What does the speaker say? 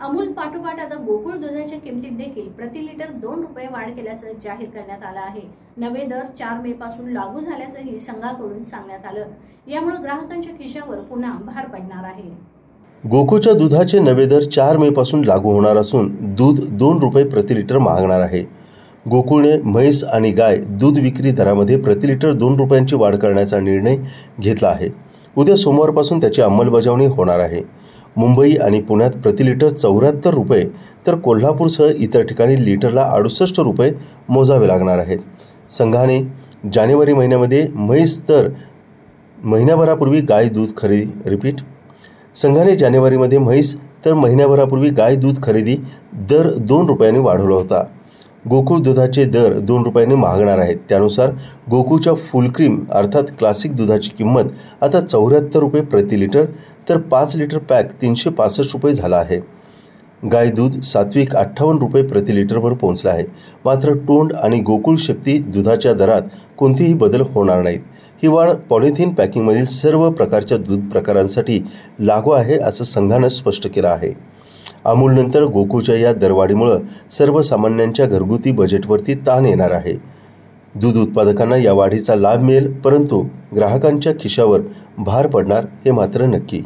अमूल पाठोपाठ आता गोकुळ दुधाच्या किमतीत देखील प्रति लिटर 2 रुपये वाढ केल्याचं जाहीर करण्यात आलं आहे। नवे दर 4 मे पासून लागू झाल्याचंही संघाकडून सांगण्यात आलं। यामुळे ग्राहकांच्या खिशावर पुन्हा भार पडणार आहे। गोकुळच्या दुधाचे नवे दर 4 मे पासून लागू होणार असून दूध 2 रुपये प्रति लिटर महागणार आहे। गोकुळने म्हैस आणि गाय दूध विक्री दरामध्ये प्रति लिटर 2 रुपयांची वाढ करण्याचा निर्णय घेतला आहे। उद्या सोमवारपासून त्याची अंमलबजावणी होणार आहे। मुंबई आणि पुण्यात प्रति लिटर 74 रुपये तर कोल्हापूरसह इतर ठिकाणी लिटरला 68 रुपये मोजावे लागणार आहेत। संघाने जानेवारी महिन्यामध्ये म्हैस तर महिन्याभरापूर्वी गाय दूध खरेदी संघाने जानेवारीमध्ये म्हैस तर महिन्याभरापूर्वी गाय दूध खरेदी दर 2 रुपयांनी वाढवला होता। गोकुळ दुधाचे दर 2 रुपयांनी महागणार आहेत। त्यानुसार गोकुळच्या फुल क्रीम अर्थात क्लासिक दुधाची किंमत आता 74 रुपये प्रति लिटर तर 5 लिटर पॅक 365 रुपये झाला आहे। गाय दूध सात्विक 58 रुपये प्रति लिटरवर पोहोचला आहे। मात्र टोंड आणि गोकुळ शक्ती दुधाच्या दरात कोणतीही बदल होणार नाहीत। ही वाढ पॉलिथिन पॅकिंगमधील सर्व प्रकारच्या दूध प्रकारांसाठी लागू आहे असं संघानं स्पष्ट केलं आहे। अमूलनंतर गोकुळच्या या दरवाढीमुळे सर्वसामान्यांच्या घरगुती बजेटवरती ताण येणार आहे। दूध उत्पादकांना या वाढीचा लाभ मिळेल, परंतु ग्राहकांच्या खिशावर भार पडणार हे मात्र नक्की।